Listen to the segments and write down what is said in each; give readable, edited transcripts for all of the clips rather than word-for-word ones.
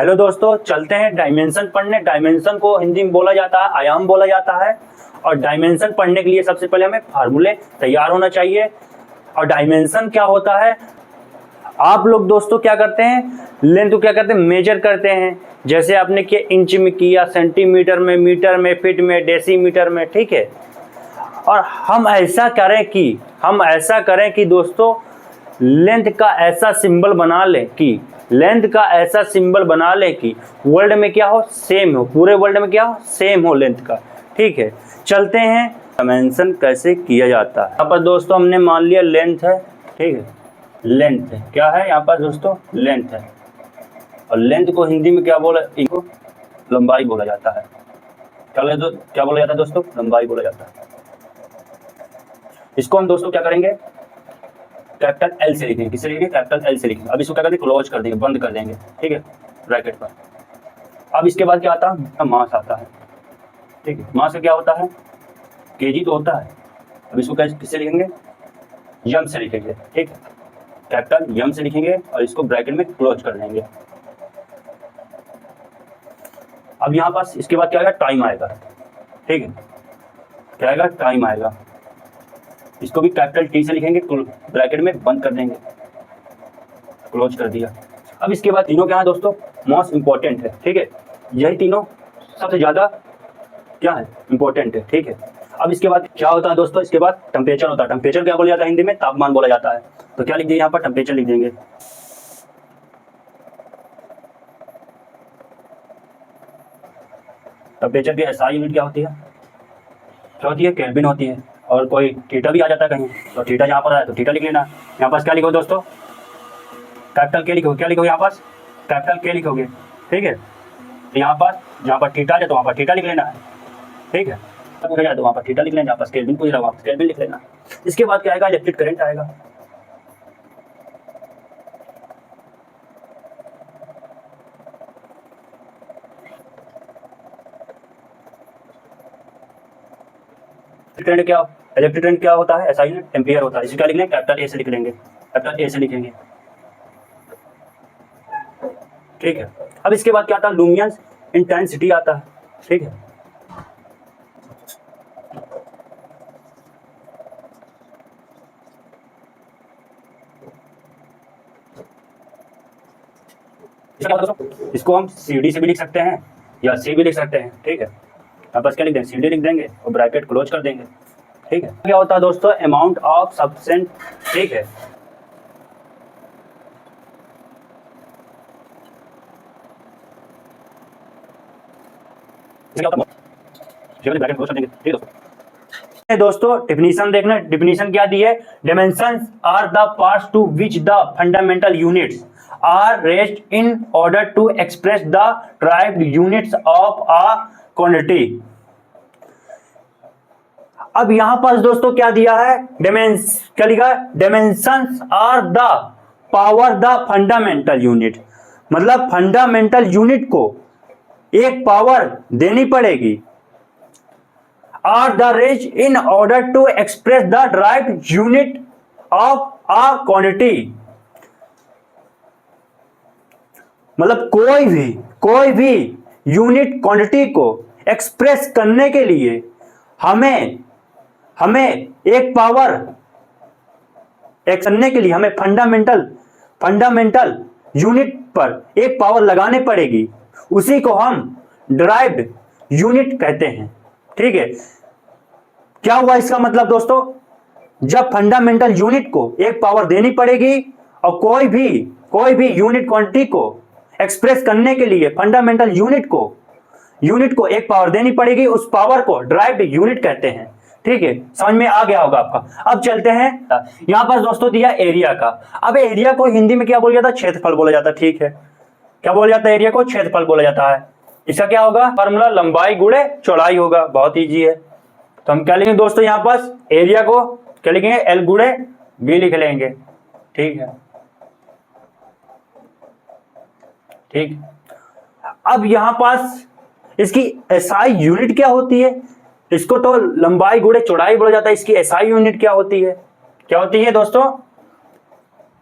Hello दोस्तों, चलते हैं डायमेंशन पढ़ने। डायमेंशन को हिंदी में बोला जाता है आयाम बोला जाता है। और डायमेंशन पढ़ने के लिए सबसे पहले हमें फार्मूले तैयार होना चाहिए। और डायमेंशन क्या होता है, आप लोग दोस्तों क्या करते हैं, लेंथ को क्या करते हैं, मेजर करते हैं। जैसे आपने किया इंच में किया, सेंटीमीटर में, मीटर में, फीट में, डेसीमीटर में, ठीक है। और हम ऐसा करें कि दोस्तों लेंथ का ऐसा सिंबल बना लें कि वर्ल्ड में क्या हो, सेम हो, पूरे वर्ल्ड में क्या हो, सेम हो लेंथ का। ठीक है, चलते हैं डायमेंशन कैसे किया जाता है। यहाँ पर दोस्तों हमने मान लिया लेंथ है, ठीक है, लेंथ है, क्या है यहाँ पर दोस्तों, लेंथ है। और लेंथ को हिंदी में क्या बोला, इनको लंबाई बोला जाता है। क्या बोला जाता है दोस्तों, लंबाई बोला जाता है। इसको हम दोस्तों क्या करेंगे, कैपिटल एल से लिखेंगे। किससे लिखेंगे, कैपिटल एल से लिखेंगे। अब इसको क्या करेंगे, क्लोज कर देंगे, बंद कर देंगे, ठीक है, ब्रैकेट पर। अब इसके बाद क्या आता है, मास आता है, ठीक है। मास का क्या होता है, केजी तो होता है। अब इसको किससे लिखेंगे, यम से लिखेंगे, ठीक है, कैपिटल यम से लिखेंगे और इसको ब्रैकेट में क्लोज कर देंगे। अब यहाँ पास इसके बाद क्या आएगा, टाइम आएगा, ठीक है, क्या आएगा, टाइम आएगा। इसको भी कैपिटल टी से लिखेंगे, ब्रैकेट में बंद कर देंगे, क्लोज कर दिया। अब इसके बाद तीनों क्या है दोस्तों, मोस्ट इंपॉर्टेंट है, ठीक है, यही तीनों सबसे ज्यादा क्या है, इंपॉर्टेंट है, ठीक है। अब इसके बाद क्या होता है दोस्तों, इसके बाद टेम्परेचर होता है। टेम्परेचर क्या बोला जाता है हिंदी में, तापमान बोला जाता है। तो क्या लिख दिए यहाँ पर, टेम्परेचर लिख देंगे। टेम्परेचर की एसआई यूनिट क्या होती है, केल्विन होती है। और कोई थीटा भी आ जाता है कहीं, तो थीटा यहाँ पर आया तो थीटा लिख लेना। यहाँ पास क्या लिखो दोस्तों, कैपिटल के लिखो, क्या लिखोगे यहाँ पास, कैपिटल के लिखोगे, ठीक है। तो यहाँ पास जहाँ पर थीटा आ जाए तो वहाँ पर थीटा लिख लेना है, ठीक है। पूछा जाए तो वहाँ पर थीटा लिख लेना, जहाँ पास केल्विन पूछ रहा है वहाँ पर केल्विन लिख लेना। इसके बाद क्या आएगा, इलेक्ट्रिक करंट आएगा। इलेक्ट्रिक करंट क्या होता है, ऐसा ही एम्पियर होता है। इसे क्या लिख लेंगे, कैपिटल ए से लिख लेंगे, कैपिटल ए से लिखेंगे, ठीक है। अब इसके बाद क्या आता है, लुमिनस इंटेंसिटी आता है, ठीक है। इसको हम सीडी से भी लिख सकते हैं या सी भी लिख सकते हैं, ठीक है। अब बस क्या लिख देंगे, सीडी लिख देंगे और ब्रैकेट क्लोज कर देंगे, ठीक है। क्या होता है दोस्तों, अमाउंट ऑफ सब्सटेंस, ठीक है। ब्रैकेट क्लोज कर देंगे, ठीक है दोस्तों। डिफिनीशन देखना, डिफिनीशन क्या दी है, dimensions are the parts to which the fundamental units are raised in order to express the derived units of a quantity। अब यहां पर दोस्तों क्या दिया है, क्या लिखा है, dimensions are the power the fundamental unit, मतलब फंडामेंटल यूनिट को एक पावर देनी पड़ेगी। are the raised in order to express the derived unit of a quantity, मतलब कोई भी यूनिट क्वांटिटी को एक्सप्रेस करने के लिए हमें एक पावर करने के लिए हमें फंडामेंटल यूनिट पर एक पावर लगाने पड़ेगी। उसी को हम डिराइव्ड यूनिट कहते हैं, ठीक है। क्या हुआ इसका मतलब दोस्तों, जब फंडामेंटल यूनिट को एक पावर देनी पड़ेगी और कोई भी यूनिट क्वांटिटी को एक्सप्रेस करने के लिए फंडामेंटल यूनिट को एक पावर देनी पड़ेगी, उस पावर को डिराइव्ड यूनिट कहते हैं, ठीक है। समझ में आ गया होगा आपका। अब चलते हैं, यहां पर दोस्तों दिया एरिया का। अब एरिया को हिंदी में क्या बोला जाता है, क्षेत्रफल बोला जाता है, ठीक है। क्या बोला जाता है, एरिया को क्षेत्रफल बोला जाता है। इसका क्या होगा फार्मूला, लंबाई गुणे चौड़ाई होगा, बहुत ईजी है। तो हम क्या लिखेंगे दोस्तों, यहाँ पास एरिया को क्या लिखेंगे, एल गुणे बी लिख लेंगे, ठीक है, ठीक। अब यहां पास इसकी एसआई यूनिट क्या होती है, इसको तो लंबाई गुणे चौड़ाई बोला जाता है। इसकी एसआई यूनिट क्या होती है दोस्तों,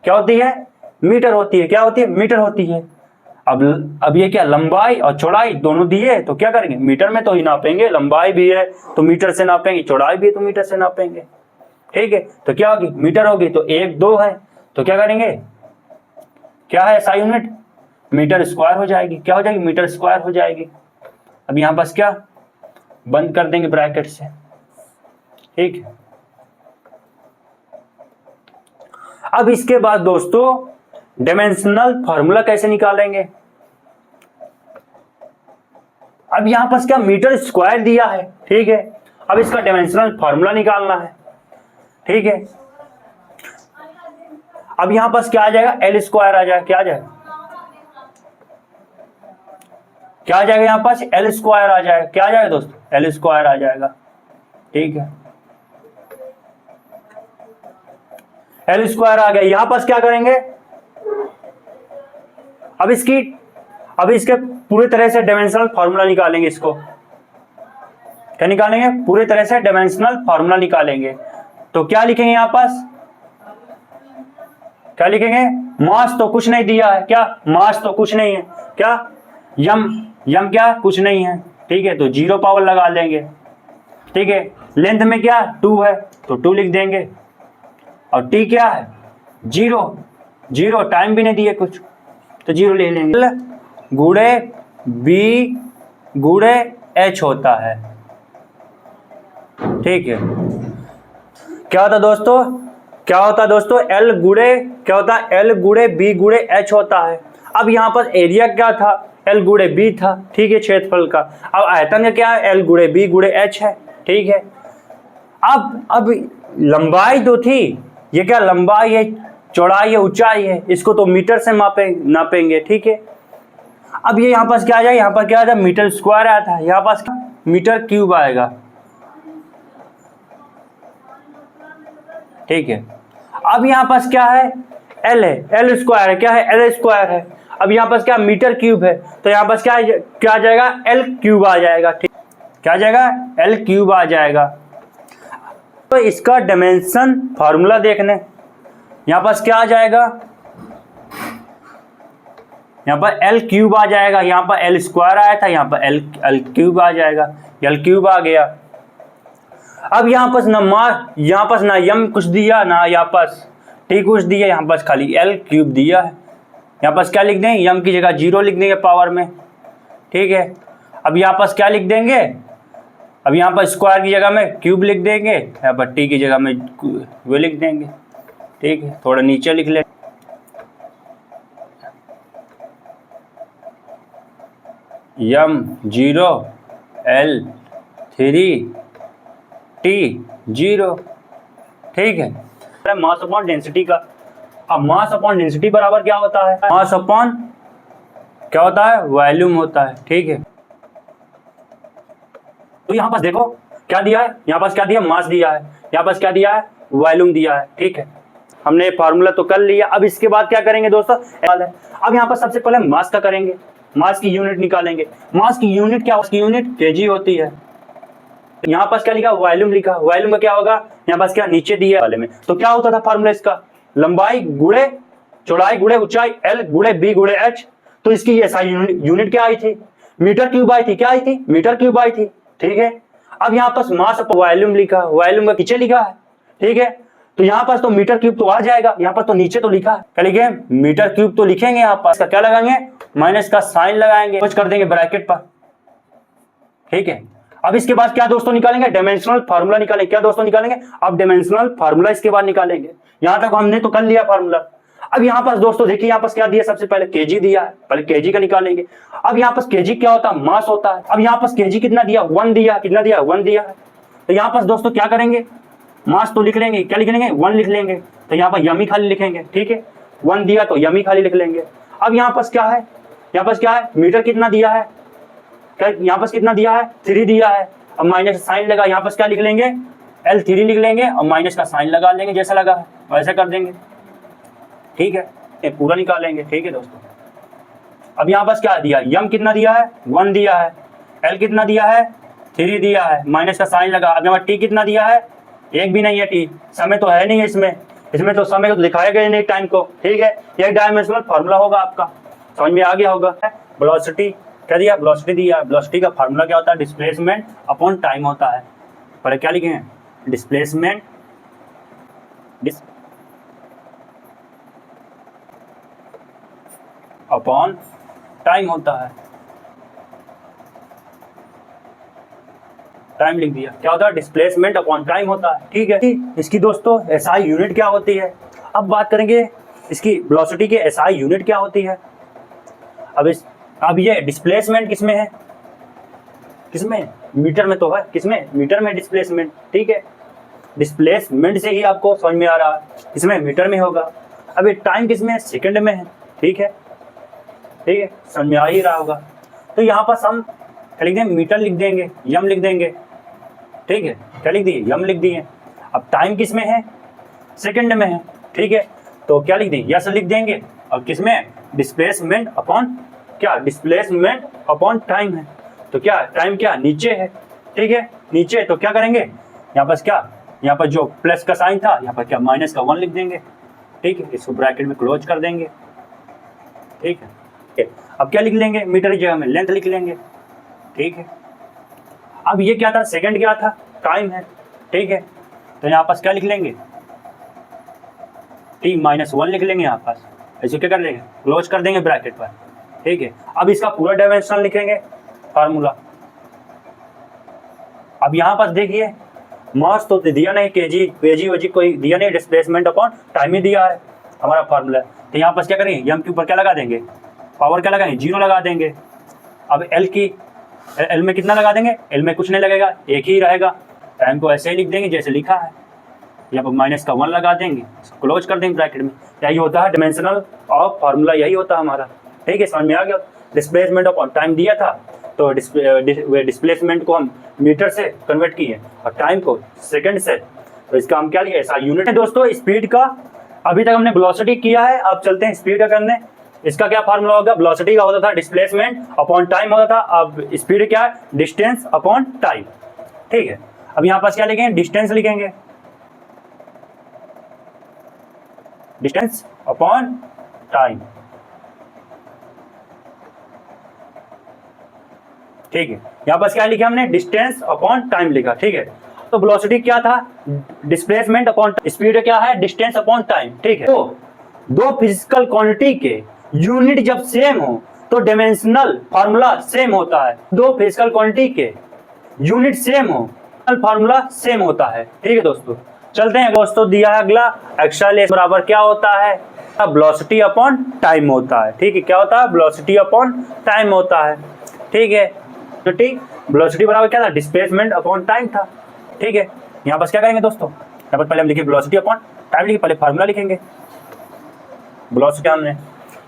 क्या होती है, मीटर होती है। क्या होती है, मीटर होती है। अब ये क्या, लंबाई और चौड़ाई दोनों दिए तो क्या करेंगे, मीटर में तो ही नापेंगे, लंबाई भी है तो मीटर से नापेंगे, चौड़ाई भी है तो मीटर से नापेंगे। ठीक है, तो क्या होगी, मीटर होगी तो 1 2 है तो क्या करेंगे, क्या है SI यूनिट, मीटर स्क्वायर हो जाएगी। क्या हो जाएगी, मीटर स्क्वायर हो जाएगी। अब यहां पास क्या बंद कर देंगे ब्रैकेट से। ठीक है, अब इसके बाद दोस्तों डायमेंशनल फार्मूला कैसे निकालेंगे। अब यहां पास क्या मीटर स्क्वायर दिया है, ठीक है, अब इसका डायमेंशनल फार्मूला निकालना है। ठीक है, अब यहां पास क्या आ जाएगा, L स्क्वायर आ जाएगा। क्या आ जाएगा, क्या आ जाएगा, यहां पास L स्क्वायर आ जाएगा। क्या आ जाएगा दोस्तों, L स्क्वायर आ जाएगा। ठीक है, L स्क्वायर आ गया। यहां पास क्या करेंगे, अब इसके पूरे तरह से डायमेंशनल फार्मूला निकालेंगे। इसको क्या निकालेंगे, पूरे तरह से डायमेंशनल फार्मूला निकालेंगे। तो क्या लिखेंगे, यहां पास क्या लिखेंगे, मास तो कुछ नहीं दिया है, क्या मास तो कुछ नहीं है, क्या यम क्या कुछ नहीं है। ठीक है, तो 0 पावर लगा लेंगे। ठीक है, लेंथ में क्या 2 है तो 2 लिख देंगे, और टी क्या है 0, टाइम भी नहीं दिए कुछ तो 0 ले लेंगे। गुणे बी गुणे एच होता है। ठीक है, क्या होता दोस्तों, क्या होता दोस्तों, L गुणे क्या होता है, L गुणे बी गुणे एच होता है। अब यहाँ पर एरिया क्या था, L गुणे बी था। ठीक है, क्षेत्रफल का। अब आयतन का क्या है, L गुणे बी गुणे एच है। ठीक है, अब लंबाई जो थी, ये क्या लंबाई है, चौड़ाई है, ऊंचाई है, इसको तो मीटर से नापेंगे। ठीक है, अब ये यहाँ पास क्या आ जाएगा, यहाँ पर क्या आ जाएगा, मीटर स्क्वायर आया था, यहाँ पास मीटर क्यूब आएगा। ठीक है, अब यहाँ पास क्या है, L है, L स्क्वायर है, क्या है L स्क्वायर है। अब यहाँ पास क्या मीटर क्यूब है, तो यहाँ पास क्या आ जाएगा, L क्यूब आ जाएगा। ठीक, क्या आ जाएगा, L क्यूब आ जाएगा। तो इसका डायमेंशन फार्मूला देखने, यहाँ पास क्या आ जाएगा, यहाँ पर L क्यूब आ जाएगा, यहाँ पर L स्क्वायर आया था, यहाँ पर L क्यूब आ जाएगा, L क्यूब आ गया। अब यहाँ पास ना यम कुछ दिया ना यहाँ पास टी कुछ दिया, यहाँ पास खाली L क्यूब दिया है। यहाँ पास क्या लिख देंगे, यम की जगह 0 लिख देंगे पावर में। ठीक है, अब यहाँ पास क्या लिख देंगे, अब यहाँ पर स्क्वायर की जगह में क्यूब लिख देंगे, यहाँ पर टी की जगह में वो लिख देंगे। ठीक है, थोड़ा नीचे लिख ले, यम 0 L 3 T 0। ठीक है, मास अपॉन डेंसिटी का। अब मास अपॉन डेंसिटी बराबर क्या होता है, मास अपॉन क्या होता है, वॉल्यूम होता है। ठीक है, तो यहाँ पास देखो क्या दिया है, यहाँ पास क्या दिया, मास दिया है, यहाँ पास क्या दिया है, वॉल्यूम दिया है। ठीक है, हमने फार्मूला तो कर लिया। अब इसके बाद क्या करेंगे दोस्तों, अब यहाँ पर सबसे पहले मास का करेंगे, मास की यूनिट निकालेंगे। मास की यूनिट क्या, उसकी यूनिट केजी होती है। यहाँ पास क्या लिखा, वॉल्यूम लिखा, वॉल्यूम का क्या होगा, यहाँ पास क्या नीचे दिया वाले में, तो क्या होता था फार्मूला इसका, लंबाई गुणे चौड़ाई गुणे ऊंचाई, L गुणे बी गुणे एच। तो इसकी ये SI यूनिट क्या आई थी, मीटर क्यूब आई थी। क्या आई थी, मीटर क्यूब आई थी। ठीक है, अब यहाँ पास मास अपॉन वॉल्यूम लिखा, वॉल्यूम का नीचे लिखा है। ठीक है, तो यहाँ पास तो मीटर क्यूब तो आ जाएगा, यहाँ पर तो नीचे तो लिखा है, क्या लिखे, मीटर क्यूब तो लिखेंगे। यहाँ पास का क्या लगाएंगे, माइनस का साइन लगाएंगे, कुछ कर देंगे ब्रैकेट पर। ठीक है, अब इसके बाद क्या दोस्तों निकालेंगे, डायमेंशनल फार्मूला निकालेंगे। क्या दोस्तों निकालेंगे, अब डायमेंशनल फार्मूला इसके बाद निकालेंगे। यहां तक हमने तो कर लिया फार्मूला। अब यहाँ पास दोस्तों देखिए, यहाँ पास क्या दिया, सबसे पहले केजी दिया है, पहले केजी का निकालेंगे। अब यहाँ पास केजी क्या होता है, मास होता है। अब यहाँ पास केजी कितना दिया, 1 दिया, कितना दिया, 1 दिया है। तो यहाँ पास दोस्तों क्या करेंगे, मास तो लिख लेंगे, क्या लिख लेंगे, 1 लिख लेंगे। तो यहाँ पर यमी खाली लिखेंगे। ठीक है, 1 दिया तो यमी खाली लिख लेंगे। अब यहाँ पास क्या है, यहाँ पास क्या है, मीटर कितना दिया है, यहाँ पास कितना दिया है, 3 दिया है। अब माइनस साइन लगा, यहाँ पास क्या लिख लेंगे, L3 लिख लेंगे और माइनस का साइन लगा लेंगे, जैसा लगा है वैसे कर देंगे। ठीक है, ये पूरा निकालेंगे। ठीक है दोस्तों, अब यहाँ पास क्या दिया, यम कितना दिया है, 1 दिया है, L कितना दिया है, 3 दिया है, माइनस का साइन लगा। अब यहाँ टी कितना दिया है, 1 भी नहीं है, टी समय तो है नहीं है इसमें तो समय को दिखाया गया नहीं टाइम को। ठीक है, एक डायमेंशनल फार्मूला होगा आपका। समझ में आ गया होगा। वेलोसिटी क्या दिया, वेलोसिटी दिया, वेलोसिटी का फार्मूला क्या होता है, डिस्प्लेसमेंट अपॉन टाइम होता है। पहले क्या लिखेंगे, डिस्प्लेसमेंट अपॉन टाइम होता है, टाइम लिख दिया, क्या होता है, डिस्प्लेसमेंट अपॉन टाइम होता है। ठीक है, इसकी दोस्तों एसआई यूनिट क्या होती है। अब बात करेंगे इसकी वेलोसिटी की एसआई यूनिट क्या होती है। अब ये डिस्प्लेसमेंट किसमें है, किसमें, मीटर में तो है, किसमें, मीटर में डिस्प्लेसमेंट। ठीक है, डिस्प्लेसमेंट से ही आपको समझ में आ रहा है, इसमें मीटर में होगा। अब ये टाइम किसमें है, सेकंड में है। ठीक है, ठीक है, समझ में आ ही रहा होगा। तो यहाँ पर हम क्या लिख देंगे, मीटर लिख देंगे, यम लिख देंगे। ठीक है, क्या लिख दिए, यम लिख दिए। अब टाइम किसमें है, सेकंड में है। ठीक है, तो क्या लिख देंगे, यस लिख देंगे। अब किसमें, डिस्प्लेसमेंट अपॉन क्या, डिस्प्लेसमेंट अपॉन टाइम है। तो क्या टाइम क्या नीचे है। ठीक है, नीचे, तो क्या करेंगे, यहाँ पर क्या, यहाँ पर जो प्लस का साइन था यहाँ पर क्या माइनस का 1 लिख देंगे। ठीक है, इसको ब्रैकेट में क्लोज कर देंगे। ठीक है, अब क्या लिख लेंगे, मीटर की जगह में लेंथ लिख लेंगे। ठीक है, अब ये क्या था, सेकंड क्या था, टाइम है। ठीक है, तो यहाँ पास क्या लिख लेंगे, t-1 लिख लेंगे यहाँ पास। ऐसे क्या कर लेंगे, क्लोज कर देंगे ब्रैकेट पर। ठीक है, अब इसका पूरा डायमेंशन लिखेंगे फार्मूला। अब यहाँ पास देखिए मास तो दिया नहीं, केजी वजी कोई दिया नहीं, डिस्प्लेसमेंट अपॉन टाइम ही दिया है हमारा फार्मूला। तो यहाँ पास क्या करेंगे, यम के ऊपर क्या लगा देंगे, पावर क्या लगाएंगे, 0 लगा देंगे। अब एल में कितना लगा देंगे, एल में कुछ नहीं लगेगा, एक ही रहेगा। टाइम को ऐसे ही लिख देंगे जैसे लिखा है, यहाँ पर माइनस का 1 लगा देंगे, क्लोज कर देंगे ब्रैकेट में। यही होता है डायमेंशनल ऑफ फार्मूला, यही होता है हमारा। ठीक है, समझ में आ गया। डिस्प्लेसमेंट अपॉन टाइम दिया था, तो डिस्प्लेसमेंट को हम मीटर से कन्वर्ट किए और टाइम को सेकंड से, तो इसका हम क्या लिया, ऐसा यूनिट है। दोस्तों स्पीड का अभी तक हमने वेलोसिटी किया है, अब चलते हैं स्पीड का करने। इसका क्या फार्मूला होगा, वेलोसिटी का होता था डिस्प्लेसमेंट अपॉन टाइम होता था, अब स्पीड क्या है, डिस्टेंस अपॉन टाइम। ठीक है, अब यहाँ पास क्या लिखेंगे, डिस्टेंस लिखेंगे, डिस्टेंस अपॉन टाइम। ठीक है, यहाँ पास क्या लिखा हमने, डिस्टेंस अपॉन टाइम लिखा। ठीक है, तो वेलोसिटी क्या था, डिस्प्लेसमेंट अपॉन, स्पीड क्या है, डिस्टेंस अपॉन टाइम। ठीक है, तो दो फिजिकल क्वांटिटी के यूनिट जब सेम हो तो डायमेंशनल फार्मूला सेम होता है। दो फिजिकल क्वांटिटी के यूनिट सेम हो, फार्मूला सेम होता है। ठीक है दोस्तों, चलते हैं दोस्तों, दिया है अगला एक्सेलरेशन बराबर क्या होता है, वेलोसिटी अपॉन टाइम होता है। ठीक है, क्या होता है, वेलोसिटी अपॉन टाइम होता है। ठीक है, तो ठीक, वेलोसिटी बराबर क्या था, डिस्प्लेसमेंट अपॉन टाइम था। ठीक है, यहाँ बस क्या करेंगे दोस्तों, यहाँ पर पहले हम लिखे वेलोसिटी अपॉन टाइम, लिखे पहले फार्मूला लिखेंगे। वेलोसिटी हमने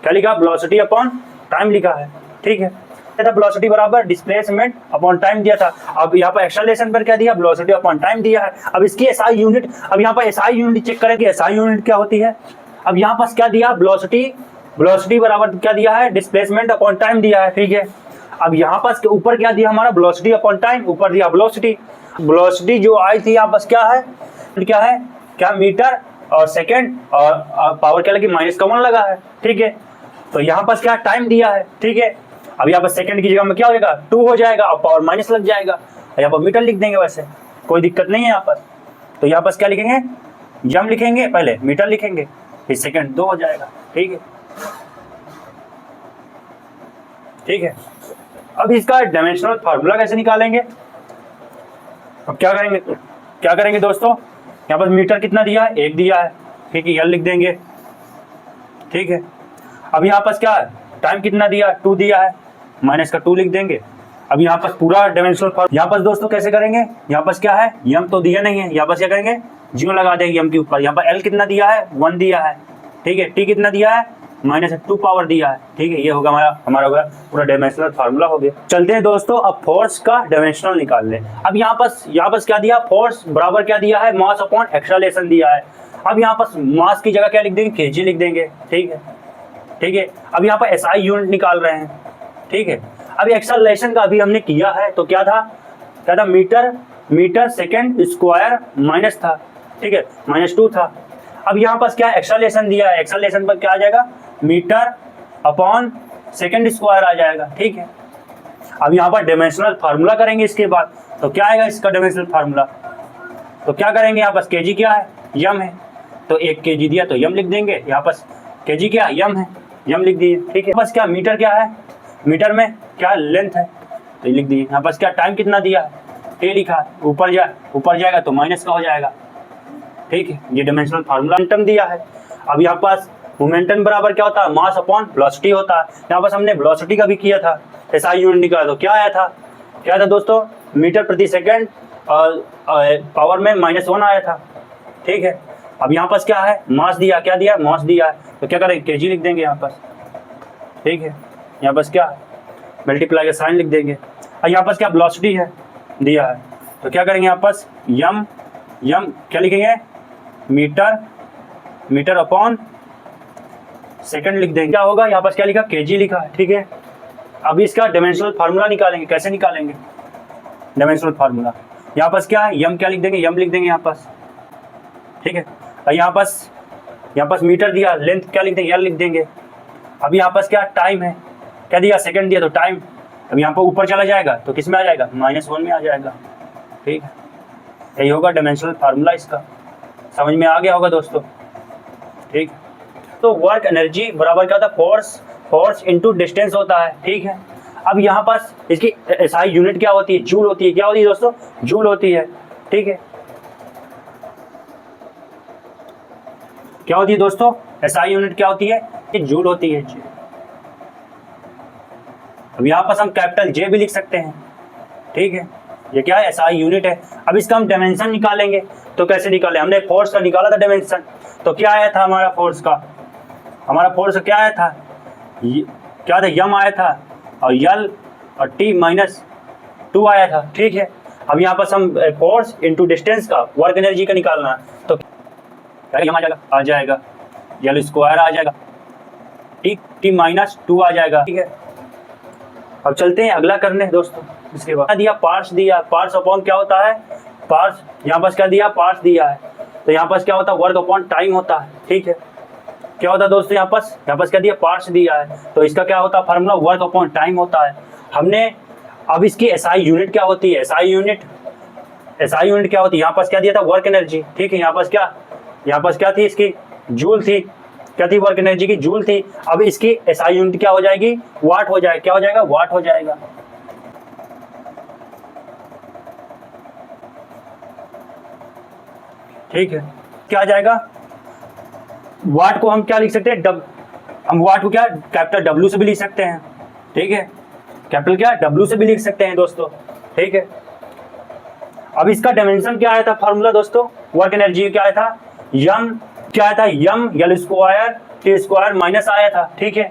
क्या लिखा, वेलोसिटी अपॉन टाइम लिखा है। ठीक है, वेलोसिटी बराबर डिस्प्लेसमेंट अपॉन टाइम दिया था। अब यहाँ पर एक्सेलरेशन पर क्या दिया, वेलोसिटी अपॉन टाइम दिया है। अब इसकी एसआई यूनिट, अब यहाँ पर एसआई यूनिट चेक करें कि एसआई यूनिट क्या होती है। अब यहाँ पर क्या दिया, वेलोसिटी बराबर क्या दिया है, डिस्प्लेसमेंट अपॉन टाइम दिया है। ठीक है, अब यहाँ पास ऊपर क्या दिया हमारा, वेलोसिटी अपॉन टाइम, ऊपर दिया वेलोसिटी जो आई थी यहाँ पास क्या है, क्या मीटर और सेकंड, और पावर क्या लगी, माइनस का 1 लगा है। ठीक है, तो यहाँ पास क्या टाइम दिया है। ठीक है, अब यहाँ पर सेकंड की जगह में क्या हो जाएगा, 2 हो जाएगा और पावर माइनस लग जाएगा, यहाँ पर मीटर लिख देंगे, वैसे कोई दिक्कत नहीं है यहाँ पर। तो यहाँ पास क्या लिखेंगे, यम लिखेंगे, पहले मीटर लिखेंगे, फिर सेकंड 2 हो जाएगा। ठीक है, ठीक है, अब इसका डायमेंशनल फार्मूला कैसे निकालेंगे। अब क्या करेंगे दोस्तों, यहाँ पर मीटर कितना दिया है, 1 दिया है। ठीक है, यल लिख देंगे। ठीक है, अब यहाँ पास क्या है, टाइम कितना दिया, 2 दिया है, माइनस का 2 लिख देंगे। अब यहाँ पास पूरा डायमेंशनल फार्मूला, यहाँ पास दोस्तों कैसे करेंगे, यहाँ पास क्या है, यम तो दिया नहीं है, यहाँ पास क्या करेंगे, 0 लगा देंगे यम के ऊपर। यहाँ पर एल कितना दिया है, 1 दिया है। ठीक है, टी कितना दिया है, -2 पावर दिया है। ठीक है, ये होगा हमारा होगा पूरा डायमेंशनल फार्मूला हो गया। चलते हैं दोस्तों, अब फोर्स का डायमेंशनल निकाल लें। अब यहाँ पास क्या दिया, फोर्स बराबर क्या दिया है, मास अपॉन एक्सेलरेशन दिया है। अब यहाँ पास मास की जगह क्या लिख देंगे, केजी लिख देंगे। ठीक है, ठीक है, अब यहाँ पर एसआई यूनिट निकाल रहे हैं। ठीक है, अब एक्सेलरेशन का अभी हमने किया है, तो क्या था मीटर सेकंड स्क्वायर माइनस था। ठीक है, -2 था। अब यहाँ पास क्या एक्सेलरेशन दिया है, एक्सेलरेशन पर क्या आ जाएगा, मीटर अपॉन सेकंड स्क्वायर आ जाएगा। ठीक है, अब यहाँ पर डायमेंशनल फार्मूला करेंगे इसके बाद, तो क्या आएगा इसका डायमेंशनल फार्मूला, तो क्या करेंगे, यहाँ पर केजी क्या है, यम है, तो 1 केजी दिया तो यम लिख देंगे, यहाँ पर केजी क्या यम है, यम लिख दिए। ठीक है, बस क्या मीटर क्या है, मीटर में क्या लेंथ है, तो ये लिख दिए। यहाँ पर क्या टाइम कितना दिया है, ए लिखा है, ऊपर जाएगा तो माइनस का हो जाएगा। ठीक है, ये डायमेंशनल फार्मूला मोमेंटम दिया है। अब यहाँ पास मोमेंटम बराबर क्या होता है, मास अपॉन वेलोसिटी होता है। यहाँ पास हमने वेलोसिटी का भी किया था, ऐसा यूनिट निकाला, तो क्या आया था दोस्तों, मीटर प्रति सेकंड और पावर में -1 आया था। ठीक है, अब यहाँ पास क्या है, मास दिया, क्या दिया, मास दिया है, तो क्या करेंगे, केजी लिख देंगे यहाँ पास। ठीक है, यहाँ पास क्या मल्टीप्लाई का साइन लिख देंगे, और यहाँ पास क्या वेलोसिटी है दिया है, तो क्या करेंगे, यहाँ पास यम क्या लिखेंगे, मीटर अपॉन सेकंड लिख देंगे। क्या होगा, यहाँ पास क्या लिखा, केजी लिखा है। ठीक है, अब इसका डायमेंशनल फार्मूला निकालेंगे, कैसे निकालेंगे डायमेंशनल फार्मूला, यहाँ पास क्या है, यम क्या लिख देंगे, यम लिख देंगे यहाँ पास। ठीक है, और यहाँ पास मीटर दिया, लेंथ क्या लिख देंगे, एल लिख देंगे। अब यहाँ पास क्या टाइम है, क्या दिया, सेकंड दिया, तो टाइम अब यहाँ पर ऊपर चला जाएगा तो किस में आ जाएगा, -1 में आ जाएगा। ठीक है, यही होगा डायमेंशनल फार्मूला इसका, समझ में आ गया होगा दोस्तों। ठीक, तो वर्क एनर्जी बराबर क्या होता है, फोर्स इनटू डिस्टेंस होता है। ठीक है, अब यहाँ पास इसकी एसआई यूनिट क्या होती है, जूल होती है। क्या होती है दोस्तों, जूल होती है। ठीक है, क्या होती है दोस्तों, एसआई यूनिट क्या होती है, ये जूल होती है। अब यहाँ पास हम कैपिटल जे भी लिख सकते हैं। ठीक है, ये क्या है, एसआई यूनिट है। अब इसका हम डायमेंशन निकालेंगे, तो कैसे निकाले, हमने फोर्स का निकाला था डायमेंशन, तो क्या आया था हमारा फोर्स का, क्या आया था, क्या था, यम आया था, और यल और टी -2 आया था। ठीक है, अब यहाँ पास हम फोर्स इनटू डिस्टेंस का वर्क एनर्जी का निकालना, तो यम आ जाएगा यल स्क्वायर आ जाएगा, टी -2 आ जाएगा। ठीक है, अब चलते हैं अगला करने दोस्तों। इसके बाद दिया पार्ट्स अपॉन क्या होता है, पार्ट्स, यहाँ पास क्या दिया, पार्ट्स दिया है, तो यहाँ पास क्या होता है, वर्क अपॉन टाइम होता है। ठीक है, क्या होता है दोस्तों, यहाँ पास क्या दिया, पार्ट्स दिया है, तो इसका क्या होता है फार्मूला, वर्क अपॉन टाइम होता है। हमने अब इसकी एसआई यूनिट क्या होती है, एसआई यूनिट क्या होती है, यहाँ पास क्या दिया था, वर्क एनर्जी। ठीक है, यहाँ पास क्या थी, इसकी जूल थी, क्या थी, वर्क एनर्जी की जूल थी। अब इसकी एसआई यूनिट क्या हो जाएगी, वाट हो जाएगा, क्या हो जाएगा, वाट हो जाएगा। ठीक है, क्या आ जाएगा, वाट को हम क्या लिख सकते हैं, हम वाट को क्या कैपिटल डब्ल्यू से भी लिख सकते हैं। ठीक है, कैपिटल क्या डब्ल्यू से भी लिख सकते हैं दोस्तों। ठीक है, अब इसका डायमेंशन क्या आया था फार्मूला दोस्तों, वर्क एनर्जी क्या आया था, M L square T square minus आया था। ठीक है,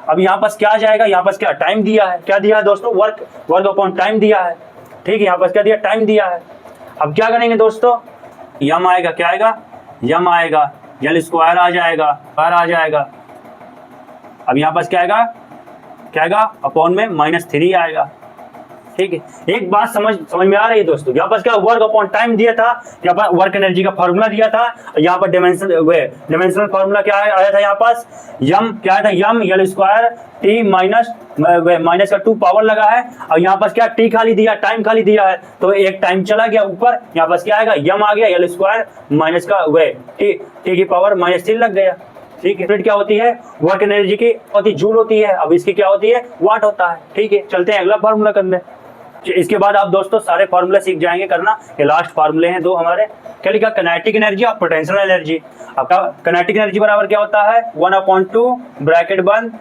अब यहाँ पास क्या आ जाएगा, यहाँ पास क्या टाइम दिया है, क्या दिया है दोस्तों, वर्क अपॉन टाइम दिया है। ठीक है, यहाँ पास क्या दिया, टाइम दिया है। अब क्या करेंगे दोस्तों, यम आएगा, क्या आएगा, यम आएगा, यल स्क्वायर आ जाएगा, अब यहाँ पास क्या आएगा, अपॉन में -3 आएगा। ठीक है, एक बात समझ में आ रही है दोस्तों, यहाँ पर क्या वर्क अपॉन टाइम दिया था, यहाँ पर वर्क एनर्जी का फार्मूला दिया था, यहाँ पर डायमेंशनल फार्मूला क्या आया था, यहाँ पास यम क्या आया था, M L square T minus का 2 पावर लगा है, और यहाँ पास क्या टी खाली दिया, टाइम खाली दिया है, तो एक टाइम चला गया ऊपर, यहाँ पास क्या आएगा, यम आ गया, यल स्क्वायर माइनस का टी की पावर -3 लग गया। ठीक है, यूनिट क्या होती है, वर्क एनर्जी की होती जूल होती है, अब इसकी क्या होती है, वाट होता है। ठीक है, चलते हैं अगला फार्मूला करने। इसके बाद आप दोस्तों सारे फार्मूले सीख जाएंगे करना, ये लास्ट फार्मूले हैं 2 हमारे। क्या लिखा, काइनेटिक एनर्जी और पोटेंशियल एनर्जी। आपका काइनेटिक एनर्जी बराबर क्या होता है, 1/2 ब्रैकेट बंद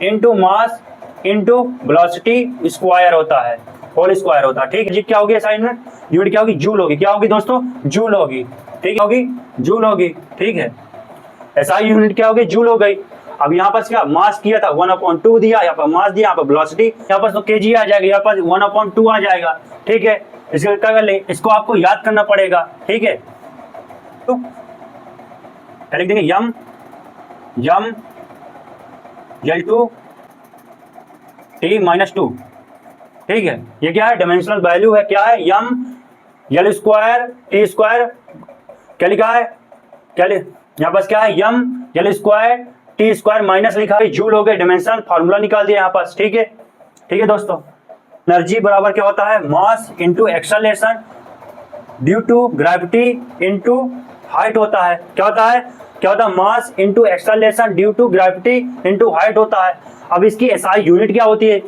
into mass into velocity square होता है, होल स्क्वायर होता है। ठीक है, क्या होगी असाइनमेंट, यूनिट क्या होगी, जूल होगी। क्या होगी दोस्तों, जूल होगी। ठीक होगी, जूल होगी। ठीक है, एसआई यूनिट क्या होगी, जूल हो गई। अब यहाँ पर क्या मास किया था, 1/2 दिया, यहाँ पर मास दिया, यहाँ पर वेलोसिटी, यहाँ पर तो केजी आ जाएगा, यहाँ पर 1/2 आ जाएगा। ठीक है, इसका क्या कर ले, इसको आपको याद करना पड़ेगा। ठीक है, तो लिख देंगे यम L2 T -2। ठीक है, ये क्या है, डायमेंशनल वैल्यू है, क्या है, M L square T square, क्या लिखा है, यहाँ पास क्या है, M L square T square minus लिखा है, जूल हो गए, डायमेंशनल फार्मूला निकाल दिया यहाँ पास। ठीक है, ठीक है दोस्तों। एनर्जी बराबर क्या होता है, mass into acceleration due to gravity into height होता है। क्या होता है, क्या होता है, mass into acceleration due to gravity into height होता है। अब इसकी एसआई यूनिट क्या होती है,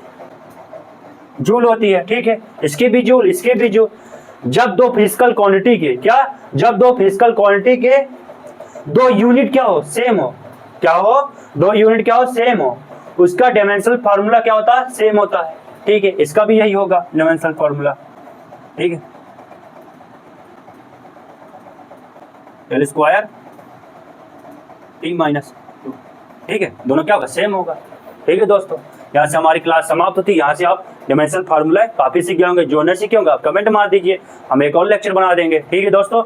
जूल होती है। ठीक है, इसकी भी जूल, इसके भी जूल। जब दो फिजिकल क्वांटिटी के क्या, जब दो फिजिकल क्वांटिटी के दो यूनिट क्या हो, सेम हो, क्या हो, दो यूनिट क्या हो, सेम हो, उसका डायमेंशनल फार्मूला क्या होता है, सेम होता है। ठीक है, इसका भी यही होगा डायमेंशनल फार्मूला। ठीक है, L square T minus two. ठीक है, दोनों क्या होगा, सेम होगा। ठीक है दोस्तों, यहाँ से हमारी क्लास समाप्त होती है। यहाँ से आप डायमेंशनल फार्मूला काफी सीख गए होंगे, जो नहीं सीखे होंगे आप कमेंट मार दीजिए, हम एक और लेक्चर बना देंगे। ठीक है दोस्तों।